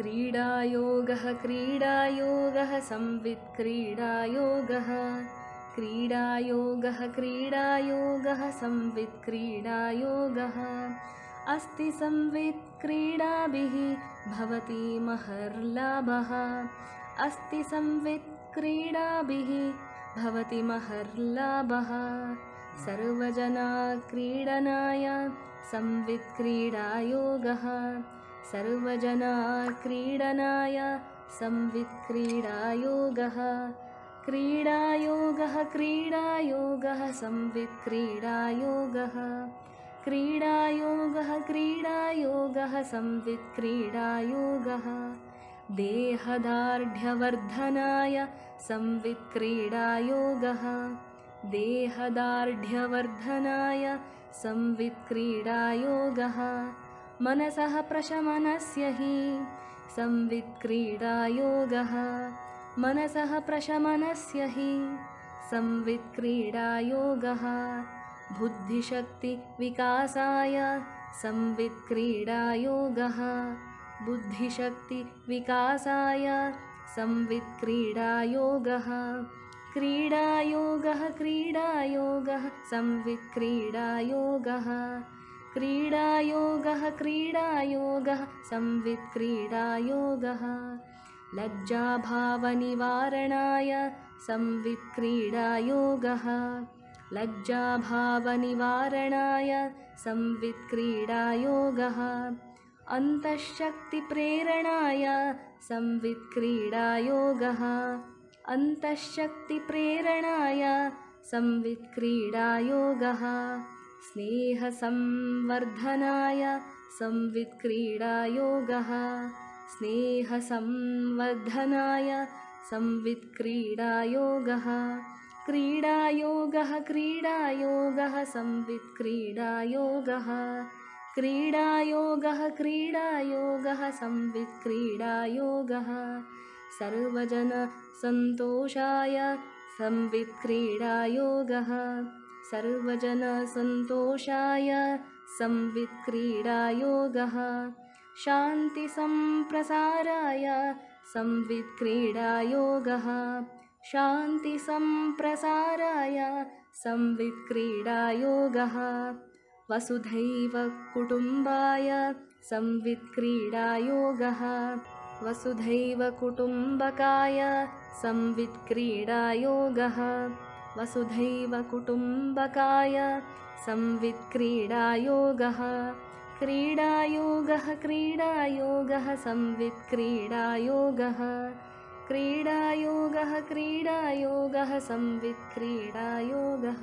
क्रीडायोगः क्रीडायोगः संवित्क्रीडायोगः क्रीडायोगः क्रीडायोगः संवित्क्रीडायोगः अस्ति संवित्क्रीडाभिः भवति महर्लाभः अस्ति संवित्क्रीडाभिः भवति महर्लाभः सर्वजनाक्रीडनाय संवित्क्रीडायोगः सर्वजनाक्रीडनाय संवित्क्रीडायोगः क्रीडायोगः क्रीडायोगः संवित्क्रीडायोगः क्रीडायोगः क्रीडायोगः संवित्क्रीडायोगः देहदार्ढ्यवर्धनाय संवित्क्रीडायोगः देहदार्ढ्यवर्धनाय संवित्क्रीडायोगः मनसः प्रशमनस्य हि संवित्क्रीडायोगः मनसः प्रशमनस्य हि संवित्क्रीडायोगः बुद्धिशक्तिविकासाय संवित्क्रीडायोगः बुद्धिशक्तिविकासाय संवित्क्रीडायोगः क्रीडायोगः क्रीडायोगः संवित्क्रीडायोगः क्रीडायोगः क्रीडायोगः संवित्क्रीडायोगः लज्जाभावनिवारणाय संवित्क्रीडायोगः लज्जाभावनिवारणाय संवित्क्रीडायोगः अन्तःशक्तिप्रेरणाय संवित्क्रीडायोगः अन्तःशक्तिप्रेरणाय संवित्क्रीडायोगः स्नेहसंवर्धनाय संवित्क्रीडायोगः स्नेहसंवर्धनाय संवित्क्रीडायोगः क्रीडायोगः क्रीडायोगः संवित्क्रीडायोगः क्रीडायोगः क्रीडायोगः संवित्क्रीडायोगः सर्वजनसन्तोषाय संवित्क्रीडायोगः सर्वजनसन्तोषाय संवित्क्रीडायोगः शान्तिसम्प्रसाराय संवित्क्रीडायोगः शान्तिसम्प्रसाराय संवित्क्रीडायोगः वसुधैवकुटुम्बाय संवित्क्रीडायोगः वसुधैवकुटुम्बकाय संवित्क्रीडायोगः वसुधैवकुटुम्बकाय संवित्क्रीडायोगः क्रीडायोगः क्रीडायोगः संवित्क्रीडायोगः क्रीडायोगः क्रीडायोगः संवित्क्रीडायोगः।